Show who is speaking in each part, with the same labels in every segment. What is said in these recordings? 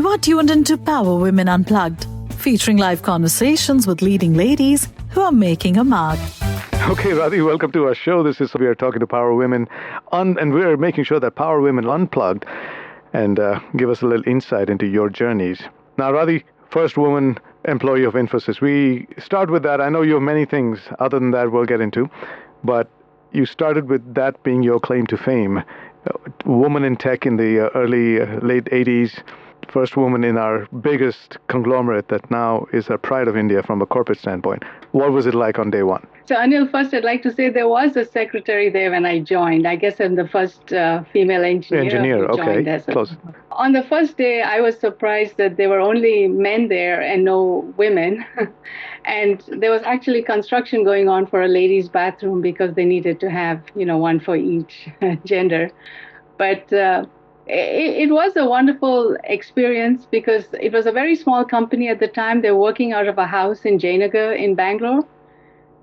Speaker 1: are tuned into Power Women Unplugged, featuring live conversations with leading ladies who are making a mark.
Speaker 2: Okay, Radhi, welcome to our show. We are talking to Power Women, and we're making sure that Power Women Unplugged, and give us a little insight into your journeys. Now, Radhi, first woman employee of Infosys. We start with that. I know you have many things other than that we'll get into, but you started with that being your claim to fame. Woman in tech in the late 80s, first woman in our biggest conglomerate that now is a pride of India from a corporate standpoint. What was it like on day one?
Speaker 3: So, Anil, first I'd like to say there was a secretary there when I joined. I guess I'm the first female engineer who joined
Speaker 2: okay, close.
Speaker 3: On the first day, I was surprised that there were only men there and no women. And there was actually construction going on for a ladies' bathroom because they needed to have, one for each gender. But it was a wonderful experience because it was a very small company at the time. They were working out of a house in Jayanagar in Bangalore.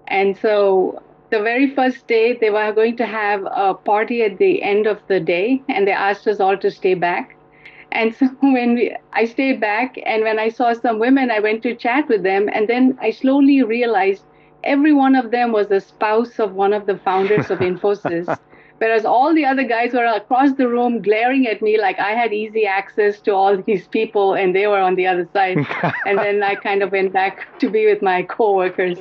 Speaker 3: And so the very first day, they were going to have a party at the end of the day, and they asked us all to stay back. And so I stayed back, and when I saw some women, I went to chat with them, and then I slowly realized every one of them was a spouse of one of the founders of Infosys. Whereas all the other guys were across the room glaring at me like I had easy access to all these people and they were on the other side. And then I kind of went back to be with my coworkers.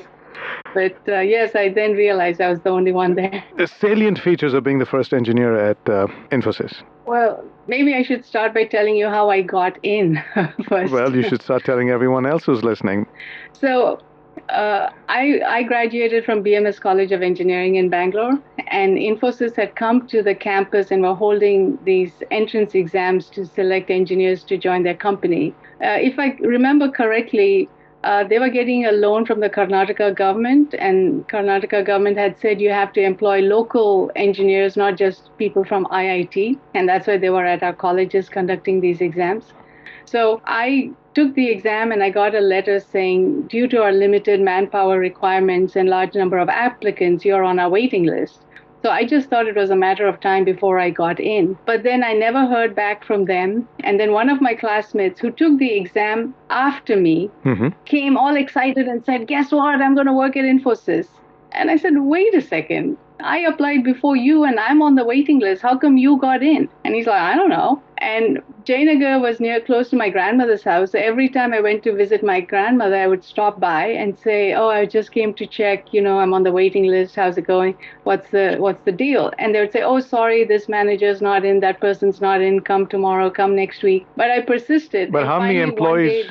Speaker 3: But yes, I then realized I was the only one there.
Speaker 2: The salient features of being the first engineer at Infosys.
Speaker 3: Well, maybe I should start by telling you how I got in first.
Speaker 2: Well, you should start telling everyone else who's listening.
Speaker 3: So I graduated from BMS College of Engineering in Bangalore, and Infosys had come to the campus and were holding these entrance exams to select engineers to join their company. If I remember correctly, they were getting a loan from the Karnataka government, and Karnataka government had said you have to employ local engineers, not just people from IIT, and that's why they were at our colleges conducting these exams. So I took the exam and I got a letter saying, due to our limited manpower requirements and large number of applicants, you're on our waiting list. So I just thought it was a matter of time before I got in. But then I never heard back from them. And then one of my classmates who took the exam after me came all excited and said, guess what? I'm going to work at Infosys. And I said, wait a second. I applied before you and I'm on the waiting list. How come you got in? And he's like, I don't know. And Jayanagar was close to my grandmother's house. So every time I went to visit my grandmother, I would stop by and say, oh, I just came to check, I'm on the waiting list. How's it going? What's the deal? And they would say, oh, sorry, this manager's not in, that person's not in, come tomorrow, come next week. But I persisted.
Speaker 2: But how many employees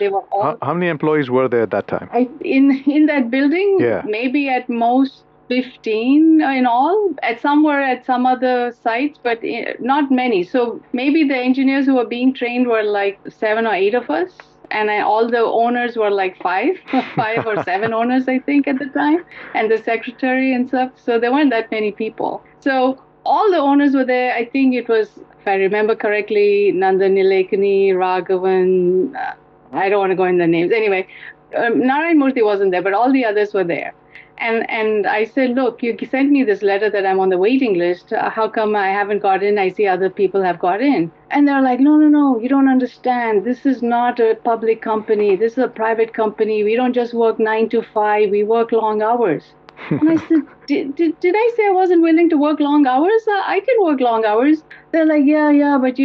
Speaker 2: how many employees were there at that time?
Speaker 3: In that building, maybe at most 15 in all, at some other sites, but not many. So maybe the engineers who were being trained were like 7 or 8 of us. And all the owners were like 5 or 7 owners, I think, at the time, and the secretary and stuff. So there weren't that many people. So all the owners were there. I think it was, if I remember correctly, Nandan Nilekani, Raghavan, I don't want to go in the names. Anyway, Narayan Murthy wasn't there, but all the others were there. And I said, look, you sent me this letter that I'm on the waiting list. How come I haven't got in? I see other people have got in. And they're like, no, you don't understand. This is not a public company. This is a private company. We don't just work 9 to 5. We work long hours. And I said, did I say I wasn't willing to work long hours? I can work long hours. They're like, yeah, but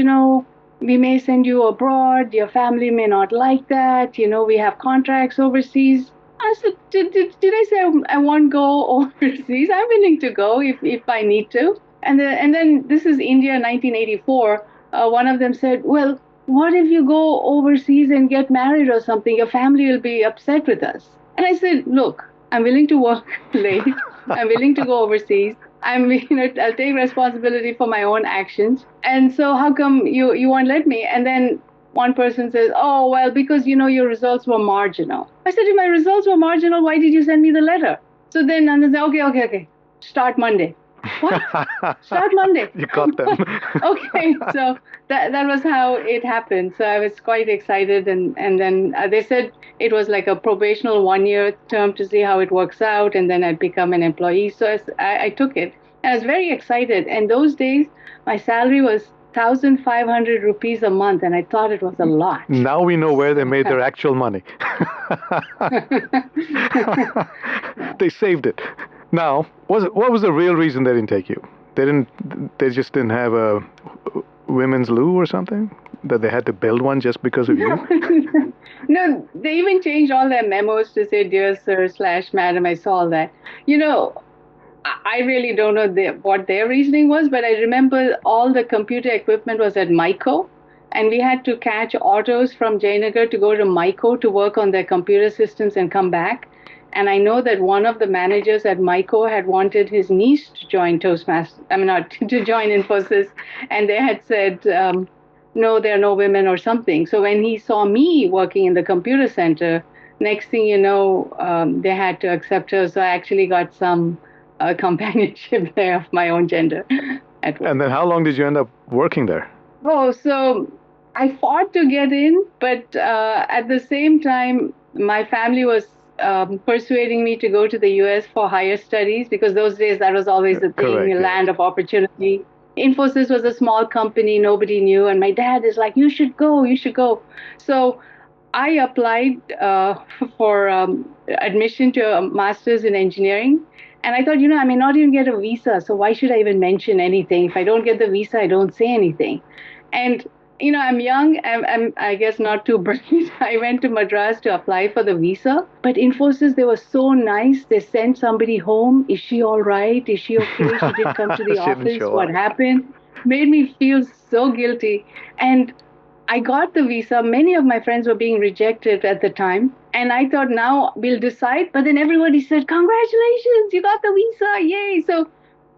Speaker 3: we may send you abroad. Your family may not like that. We have contracts overseas. I said, did I say I won't go overseas? I'm willing to go if I need to. And then this is India, 1984. One of them said, well, what if you go overseas and get married or something? Your family will be upset with us. And I said, look, I'm willing to work late. I'm willing to go overseas. I'll take responsibility for my own actions. And so how come you won't let me? And then one person says, oh, well, because, your results were marginal. I said, if my results were marginal, why did you send me the letter? So then Nandan said, okay, start Monday. What? Start Monday.
Speaker 2: You got them.
Speaker 3: Okay, so that was how it happened. So I was quite excited. And then they said it was like a probational 1-year term to see how it works out. And then I'd become an employee. So I took it. And I was very excited. And those days, my salary was 1,500 rupees a month, and I thought it was a lot.
Speaker 2: Now we know where they made their actual money. They saved it. Now, what was the real reason they didn't take you? They just didn't have a women's loo or something? That they had to build one just because of you?
Speaker 3: No, they even changed all their memos to say, "Dear Sir / Madam," I saw all that. I really don't know what their reasoning was, but I remember all the computer equipment was at Myco, and we had to catch autos from Jayanagar to go to Myco to work on their computer systems and come back. And I know that one of the managers at Myco had wanted his niece to join Toastmasters, to join Infosys, and they had said, no, there are no women or something. So when he saw me working in the computer center, next thing you know, they had to accept her. So I actually got some companionship there of my own gender at work.
Speaker 2: And then how long did you end up working there?
Speaker 3: Oh, so I fought to get in, but at the same time, my family was persuading me to go to the US for higher studies, because those days that was always the thing,
Speaker 2: Correct,
Speaker 3: land of opportunity. Infosys was a small company, nobody knew, and my dad is like, you should go. So I applied for admission to a master's in engineering. And I thought, I may not even get a visa, so why should I even mention anything? If I don't get the visa, I don't say anything. And, I'm young, I'm I guess not too bright. I went to Madras to apply for the visa. But Infosys, they were so nice. They sent somebody home. Is she all right? Is she okay? She did come to the office. What happened? Made me feel so guilty. And I got the visa. Many of my friends were being rejected at the time. And I thought, now we'll decide. But then everybody said, congratulations, you got the visa. Yay. So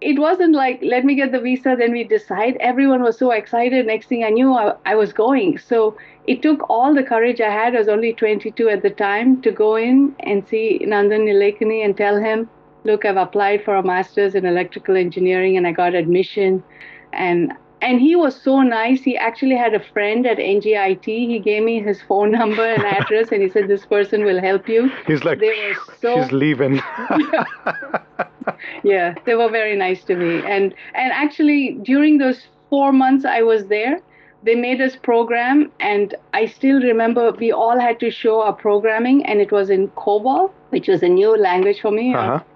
Speaker 3: it wasn't like, let me get the visa, then we decide. Everyone was so excited. Next thing I knew, I was going. So it took all the courage I had. I was only 22 at the time, to go in and see Nandan Nilekani and tell him, look, I've applied for a master's in electrical engineering and I got admission. And he was so nice. He actually had a friend at NGIT. He gave me his phone number and address, and he said, this person will help you.
Speaker 2: He's like, she's leaving.
Speaker 3: Yeah, they were very nice to me. And actually, during those 4 months I was there, they made us program. And I still remember we all had to show our programming, and it was in COBOL, which was a new language for me.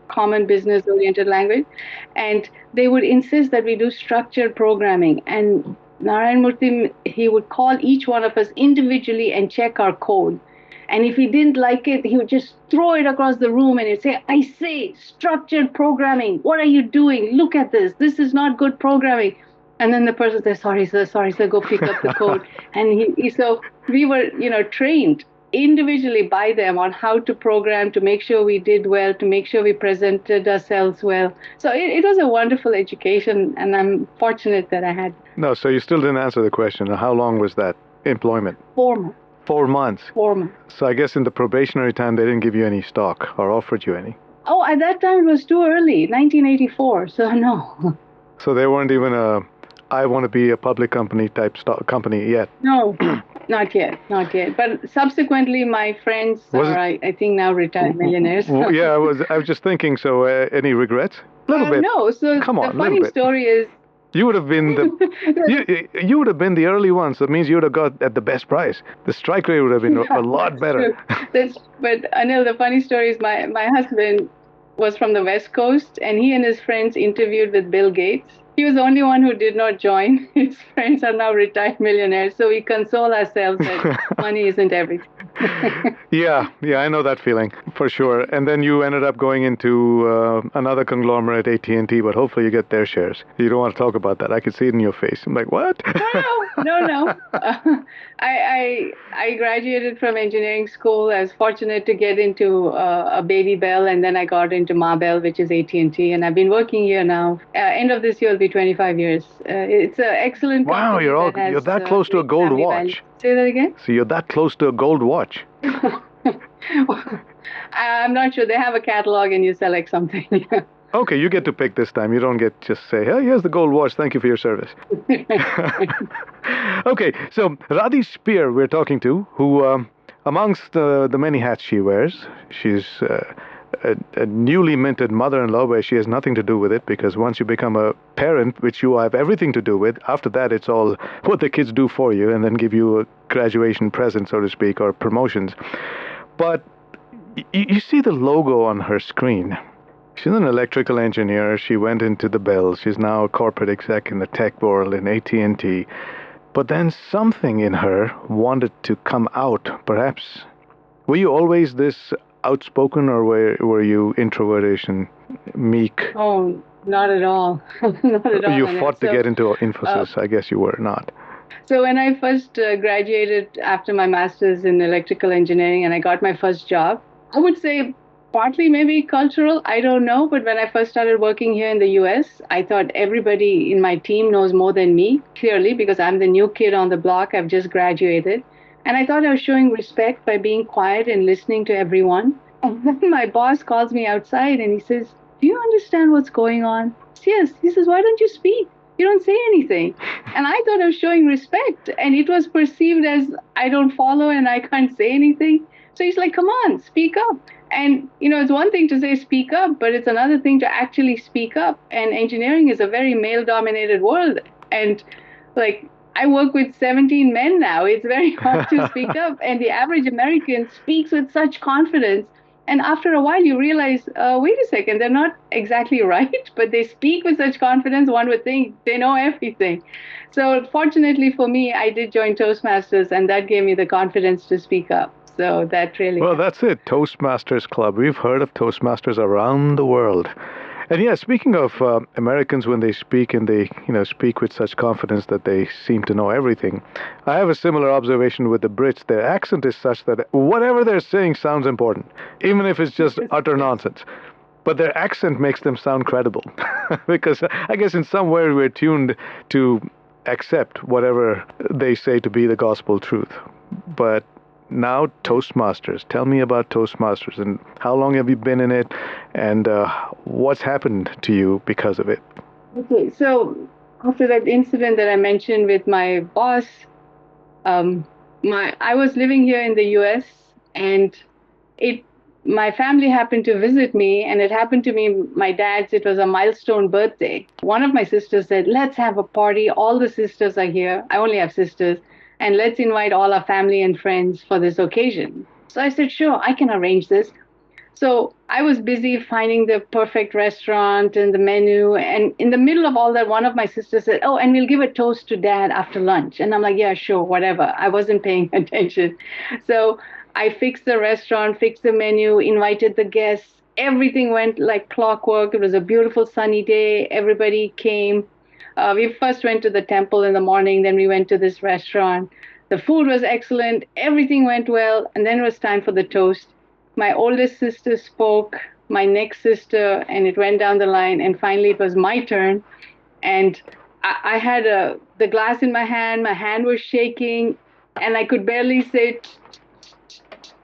Speaker 3: Common business-oriented language, and they would insist that we do structured programming. And Narayan Murthy, he would call each one of us individually and check our code. And if he didn't like it, he would just throw it across the room and he'd say, I say, structured programming. What are you doing? Look at this. This is not good programming. And then the person says, sorry, sir, go pick up the code. And so we were, trained individually by them on how to program, to make sure we did well, to make sure we presented ourselves well. So it was a wonderful education, and I'm fortunate that I had.
Speaker 2: No, so you still didn't answer the question. How long was that employment?
Speaker 3: 4 months.
Speaker 2: 4 months?
Speaker 3: 4 months.
Speaker 2: So I guess in the probationary time, they didn't give you any stock or offered you any?
Speaker 3: Oh, at that time it was too early, 1984, so no.
Speaker 2: So they weren't even I want to be a public company type stock company yet?
Speaker 3: No. Not yet. But subsequently, my friends are, I think, now retired millionaires.
Speaker 2: Yeah, I was just thinking. So, any regrets? A little bit.
Speaker 3: No. So
Speaker 2: come on,
Speaker 3: the funny story is,
Speaker 2: you would have been you would have been the early ones. That means you would have got at the best price. The strike rate would have been a lot better.
Speaker 3: But Anil, the funny story is, my husband was from the West Coast, and he and his friends interviewed with Bill Gates. He was the only one who did not join. His friends are now retired millionaires, so we console ourselves that money isn't everything.
Speaker 2: Yeah, I know that feeling, for sure. And then you ended up going into another conglomerate, AT&T, but hopefully you get their shares. You don't want to talk about that. I can see it in your face. I'm like, what?
Speaker 3: No. I graduated from engineering school. I was fortunate to get into a Baby Bell, and then I got into Ma Bell, which is AT&T, and I've been working here now. End of this year will be 25 years. It's an excellent company.
Speaker 2: Wow, you're that close to a gold watch.
Speaker 3: Value. Say that again?
Speaker 2: So you're that close to a gold watch.
Speaker 3: I'm not sure. They have a catalog and you select something.
Speaker 2: Okay, you get to pick this time. You don't get just say, hey, here's the gold watch. Thank you for your service. Okay, so Radhi Spear we're talking to, who amongst the many hats she wears, she's a newly minted mother-in-law where she has nothing to do with it, because once you become a parent, which you have everything to do with, after that it's all what the kids do for you and then give you a graduation present, so to speak, or promotions. But you see the logo on her screen. She's an electrical engineer. She went into the Bells. She's now a corporate exec in the tech world in AT&T. But then something in her wanted to come out, perhaps. Were you always this outspoken, or were you introverted and meek?
Speaker 3: Oh, not at all. Not at all.
Speaker 2: You fought to get into Infosys. I guess you were not.
Speaker 3: So when I first graduated after my master's in electrical engineering and I got my first job, I would say partly maybe cultural, I don't know. But when I first started working here in the US, I thought everybody in my team knows more than me, clearly, because I'm the new kid on the block. I've just graduated. And I thought I was showing respect by being quiet and listening to everyone. And then my boss calls me outside and he says, "Do you understand what's going on?" Yes. He says, "Why don't you speak? You don't say anything." And I thought I was showing respect. And it was perceived as I don't follow and I can't say anything. So he's like, "Come on, speak up." And, it's one thing to say speak up, but it's another thing to actually speak up. And engineering is a very male-dominated world. And, I work with 17 men now. It's very hard to speak up. And the average American speaks with such confidence. And after a while, you realize, wait a second, they're not exactly right, but they speak with such confidence, one would think they know everything. So fortunately for me, I did join Toastmasters, and that gave me the confidence to speak up. So that really...
Speaker 2: Well, that's it. Toastmasters Club. We've heard of Toastmasters around the world. And yeah, speaking of Americans, when they speak and they, speak with such confidence that they seem to know everything, I have a similar observation with the Brits. Their accent is such that whatever they're saying sounds important, even if it's just utter nonsense. But their accent makes them sound credible, because I guess in some way we're tuned to accept whatever they say to be the gospel truth. But now, Toastmasters. Tell me about Toastmasters, and how long have you been in it, and what's happened to you because of it?
Speaker 3: Okay, so after that incident that I mentioned with my boss, I was living here in the US, and my family happened to visit me, and it happened to me, my dad's, it was a milestone birthday. One of my sisters said, "Let's have a party. All the sisters are here." I only have sisters. "And let's invite all our family and friends for this occasion." So I said, "Sure, I can arrange this." So I was busy finding the perfect restaurant and the menu. And in the middle of all that, one of my sisters said, "Oh, and we'll give a toast to Dad after lunch." And I'm like, "Yeah, sure, whatever." I wasn't paying attention. So I fixed the restaurant, fixed the menu, invited the guests. Everything went like clockwork. It was a beautiful sunny day. Everybody came. We first went to the temple in the morning, then we went to this restaurant. The food was excellent, everything went well, and then it was time for the toast. My oldest sister spoke, my next sister, and it went down the line, and finally it was my turn. And I had the glass in my hand was shaking, and I could barely say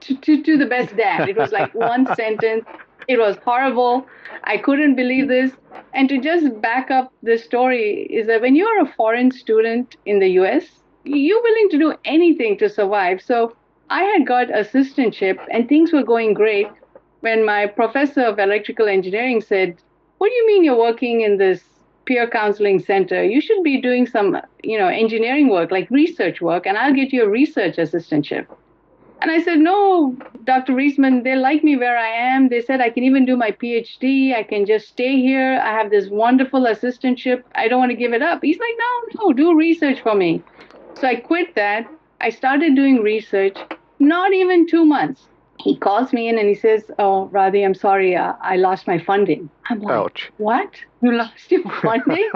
Speaker 3: to the best dad. It was like one sentence. It was horrible. I couldn't believe this. And to just back up the story is that when you're a foreign student in the US, you're willing to do anything to survive. So I had got assistantship and things were going great when my professor of electrical engineering said, "What do you mean you're working in this peer counseling center? You should be doing some, engineering work, like research work, and I'll get you a research assistantship." And I said, "No, Dr. Reisman, they like me where I am. They said I can even do my PhD. I can just stay here. I have this wonderful assistantship. I don't want to give it up." He's like, no, do research for me. So I quit that. I started doing research. Not even 2 months. He calls me in and he says, "Oh, Radhi, I'm sorry. I lost my funding." I'm like,
Speaker 2: "Ouch.
Speaker 3: What? You lost your funding?"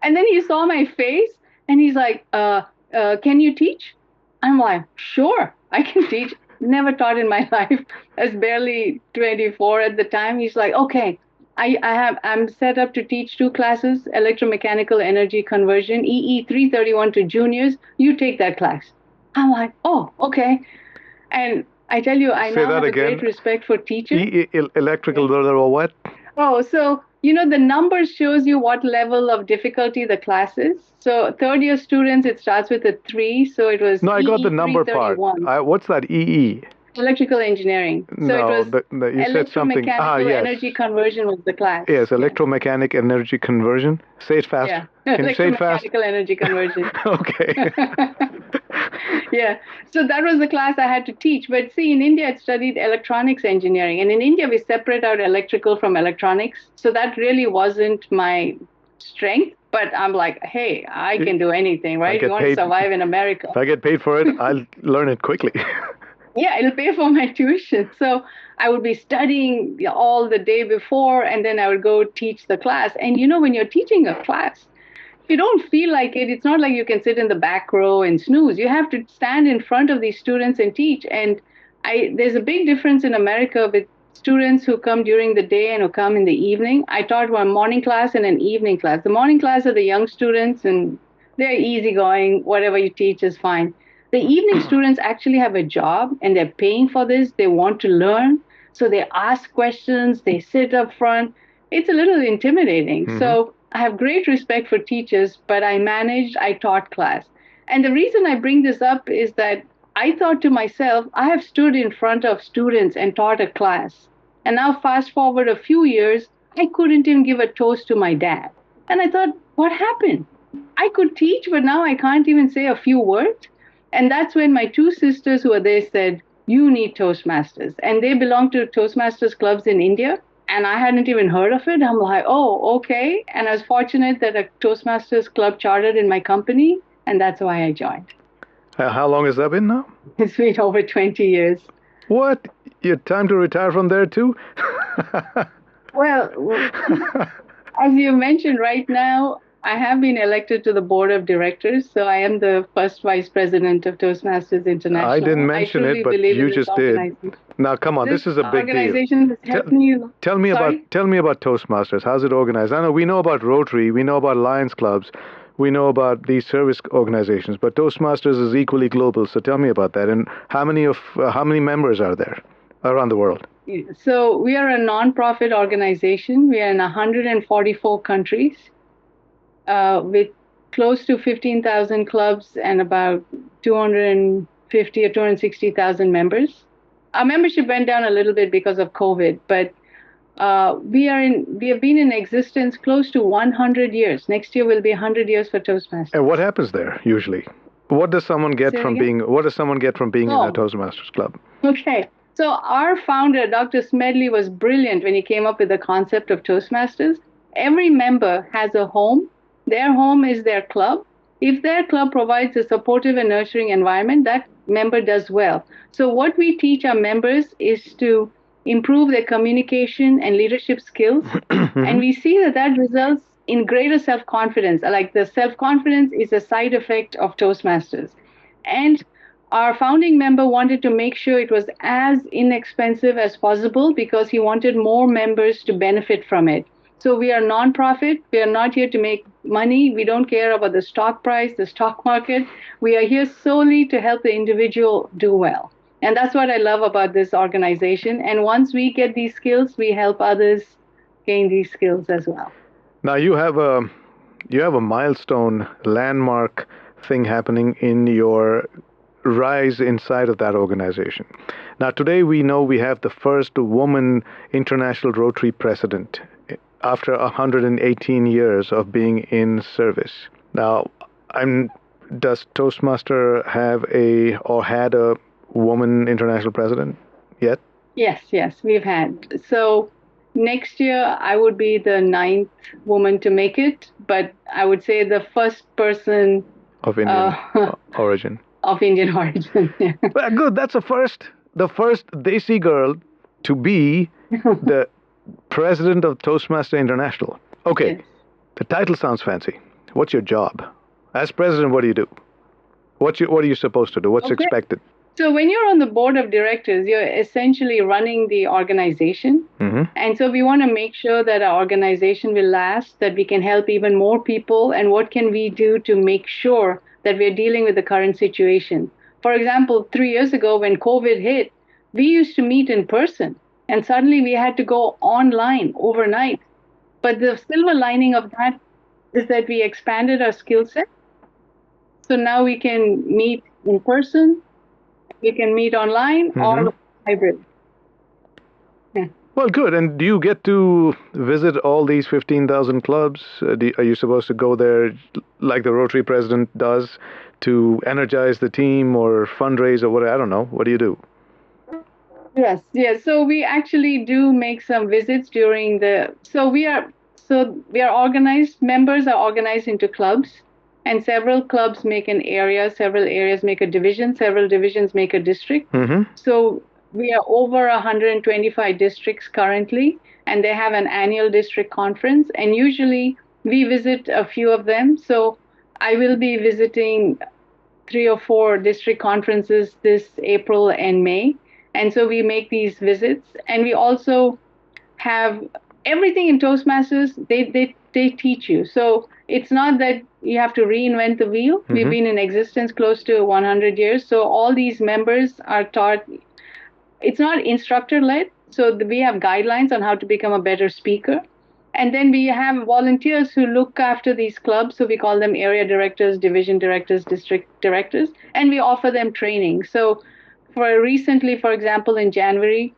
Speaker 3: And then he saw my face and he's like, "Can you teach?" I'm like, "Sure, I can teach." Never taught in my life. I was barely 24 at the time. He's like, "Okay, I'm set up to teach 2 classes, electromechanical energy conversion, EE331 to juniors. You take that class." I'm like, "Oh, okay." And I tell you, I now have a great respect for teachers.
Speaker 2: Electrical what?
Speaker 3: Oh, so, the numbers shows you what level of difficulty the class is. So third year students, it starts with a 3. So it was
Speaker 2: No, I got the number part. What's that EE?
Speaker 3: Electrical engineering. So
Speaker 2: no,
Speaker 3: it was
Speaker 2: you said something.
Speaker 3: Yes. Energy conversion was the class.
Speaker 2: Yes, electromechanic energy conversion. Say it fast.
Speaker 3: Yeah,
Speaker 2: Can you say it fast?
Speaker 3: Electromechanical energy conversion.
Speaker 2: Okay.
Speaker 3: Yeah, so that was the class I had to teach. But see, in India, I studied electronics engineering. And in India, we separate out electrical from electronics. So that really wasn't my strength. But I'm like, hey, I can do anything, right? You want to survive in America.
Speaker 2: If I get paid for it, I'll learn it quickly.
Speaker 3: Yeah, it'll pay for my tuition. So I would be studying all the day before, and then I would go teach the class. And when you're teaching a class, if you don't feel like it, it's not like you can sit in the back row and snooze. You have to stand in front of these students and teach. And there's a big difference in America with students who come during the day and who come in the evening. I taught one morning class and an evening class. The morning class are the young students, and they're easygoing. Whatever you teach is fine. The evening students actually have a job, and they're paying for this. They want to learn. So they ask questions. They sit up front. It's a little intimidating. Mm-hmm. So I have great respect for teachers, but I taught class. And the reason I bring this up is that I thought to myself, I have stood in front of students and taught a class. And now fast forward a few years, I couldn't even give a toast to my dad. And I thought, what happened? I could teach, but now I can't even say a few words. And that's when my two sisters who were there said, you need Toastmasters. And they belong to Toastmasters clubs in India. And I hadn't even heard of it. I'm like, oh, okay. And I was fortunate that a Toastmasters club chartered in my company. And that's why I joined.
Speaker 2: How long has that been now?
Speaker 3: It's been over 20 years.
Speaker 2: What? You time to retire from there too?
Speaker 3: Well, as you mentioned right now, I have been elected to the board of directors, so I am the first vice president of Toastmasters International.
Speaker 2: I didn't mention it, but you just did. Now, come on, this is a big deal.
Speaker 3: Organization has helped me.
Speaker 2: Tell me about Toastmasters. How's it organized? I know we know about Rotary, we know about Lions clubs, we know about these service organizations, but Toastmasters is equally global. So tell me about that. And how many members are there around the world?
Speaker 3: So we are a non-profit organization. We are in 144 countries. With close to 15,000 clubs and about 250 or 260,000 members. Our membership went down a little bit because of COVID, but we have been in existence close to 100 years. Next year will be 100 years for Toastmasters.
Speaker 2: And what happens there usually? What does someone get from being in a Toastmasters club?
Speaker 3: Okay. So our founder, Dr. Smedley, was brilliant when he came up with the concept of Toastmasters. Every member has a home. Their home is their club. If their club provides a supportive and nurturing environment, that member does well. So what we teach our members is to improve their communication and leadership skills. And we see that results in greater self-confidence. Like the self-confidence is a side effect of Toastmasters. And our founding member wanted to make sure it was as inexpensive as possible because he wanted more members to benefit from it. So we are nonprofit. We are not here to make money. We don't care about the stock price, the stock market. We are here solely to help the individual do well. And that's what I love about this organization. And once we get these skills, we help others gain these skills as well.
Speaker 2: Now you have a milestone, landmark thing happening in your rise inside of that organization. Now today we know we have the first woman International Rotary president after 118 years of being in service. Now, does Toastmaster had a woman international president yet?
Speaker 3: Yes, we've had. So next year, I would be the 9th woman to make it, but I would say the first person
Speaker 2: of Indian origin.
Speaker 3: Of Indian origin, yeah.
Speaker 2: Well, good, that's the first Desi girl to be the president of Toastmaster International. Okay, yes. The title sounds fancy. What's your job? As president, what do you do? What are you supposed to do? What's expected?
Speaker 3: So when you're on the board of directors, you're essentially running the organization. Mm-hmm. And so we want to make sure that our organization will last, that we can help even more people, and what can we do to make sure that we're dealing with the current situation. For example, 3 years ago when COVID hit, we used to meet in person. And suddenly we had to go online overnight. But the silver lining of that is that we expanded our skill set. So now we can meet in person, we can meet online, or hybrid. Yeah.
Speaker 2: Well, good. And do you get to visit all these 15,000 clubs? Are you supposed to go there like the Rotary president does to energize the team or fundraise or what? I don't know. What do you do?
Speaker 3: Yes. So we actually do make some visits during we are organized. Members are organized into clubs, and several clubs make an area. Several areas make a division. Several divisions make a district.
Speaker 2: Mm-hmm.
Speaker 3: So we are over 125 districts currently, and they have an annual district conference, and usually we visit a few of them. So I will be visiting 3 or 4 district conferences this April and May. And so we make these visits, and we also have everything in Toastmasters, they teach you. So it's not that you have to reinvent the wheel. Mm-hmm. We've been in existence close to 100 years. So all these members are taught. It's not instructor-led, so we have guidelines on how to become a better speaker. And then we have volunteers who look after these clubs, so we call them area directors, division directors, district directors, and we offer them training. So recently, for example, in January,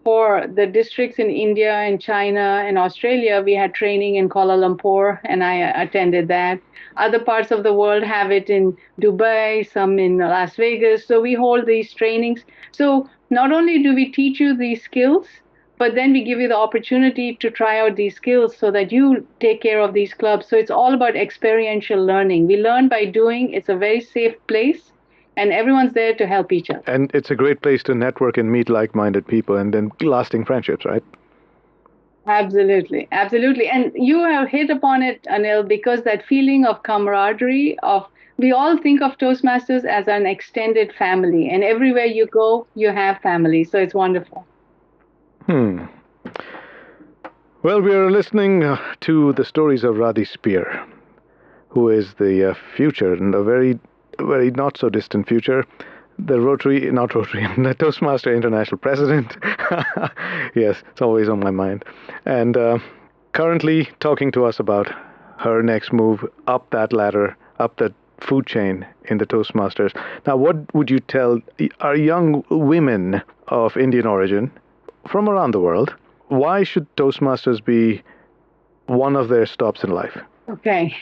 Speaker 3: for the districts in India and China and Australia, we had training in Kuala Lumpur, and I attended that. Other parts of the world have it in Dubai, some in Las Vegas. So we hold these trainings. So not only do we teach you these skills, but then we give you the opportunity to try out these skills so that you take care of these clubs. So it's all about experiential learning. We learn by doing. It's a very safe place, and everyone's there to help each other.
Speaker 2: And it's a great place to network and meet like-minded people and then lasting friendships, right?
Speaker 3: Absolutely. And you have hit upon it, Anil, because that feeling of camaraderie, we all think of Toastmasters as an extended family, and everywhere you go, you have family. So it's wonderful.
Speaker 2: Well, we are listening to the stories of Radhi Spear, who is the future, in a very, very not so distant future, the Toastmaster International President. Yes, it's always on my mind. And currently talking to us about her next move up that ladder, up that food chain in the Toastmasters. Now, what would you tell our young women of Indian origin from around the world? Why should Toastmasters be one of their stops in life?
Speaker 3: Okay,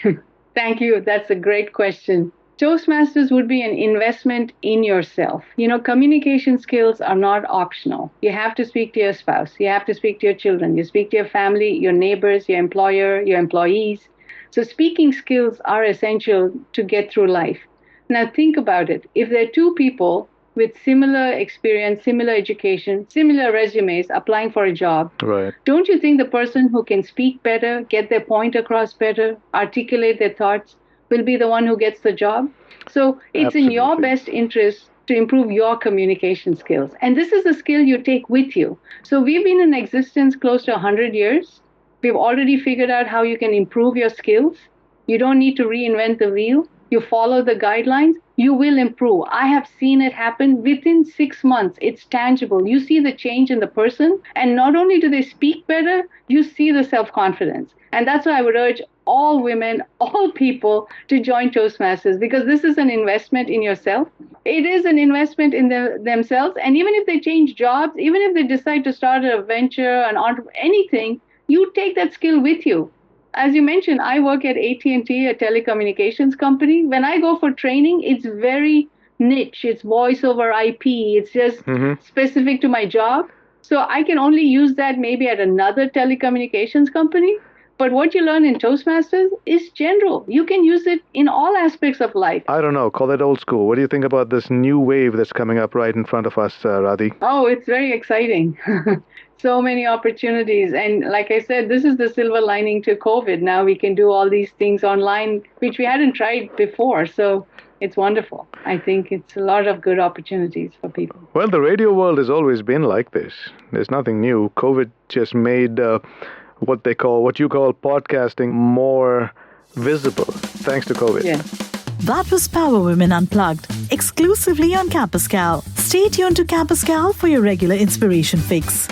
Speaker 3: thank you. That's a great question. Toastmasters would be an investment in yourself. Communication skills are not optional. You have to speak to your spouse. You have to speak to your children. You speak to your family, your neighbors, your employer, your employees. So speaking skills are essential to get through life. Now think about it. If there are 2 people with similar experience, similar education, similar resumes applying for a job,
Speaker 2: right,
Speaker 3: don't you think the person who can speak better, get their point across better, articulate their thoughts, will be the one who gets the job? So it's Absolutely. In your best interest to improve your communication skills. And this is a skill you take with you. So we've been in existence close to 100 years. We've already figured out how you can improve your skills. You don't need to reinvent the wheel. You follow the guidelines, you will improve. I have seen it happen within 6 months. It's tangible. You see the change in the person, and not only do they speak better, you see the self-confidence. And that's why I would urge all women, all people to join Toastmasters, because this is an investment in yourself. It is an investment in themselves. And even if they change jobs, even if they decide to start a venture, anything, you take that skill with you. As you mentioned, I work at AT&T, a telecommunications company. When I go for training, it's very niche. It's voice over IP. It's just specific to my job. So I can only use that maybe at another telecommunications company. But what you learn in Toastmasters is general. You can use it in all aspects of life.
Speaker 2: I don't know. Call that old school. What do you think about this new wave that's coming up right in front of us, Radhi?
Speaker 3: Oh, it's very exciting. So many opportunities. And like I said, this is the silver lining to COVID. Now we can do all these things online, which we hadn't tried before. So it's wonderful. I think it's a lot of good opportunities for people.
Speaker 2: Well, the radio world has always been like this. There's nothing new. COVID just made what you call podcasting more visible, thanks to COVID.
Speaker 3: Yeah.
Speaker 1: That was Power Women Unplugged, exclusively on CampusGal. Stay tuned to CampusGal for your regular inspiration fix.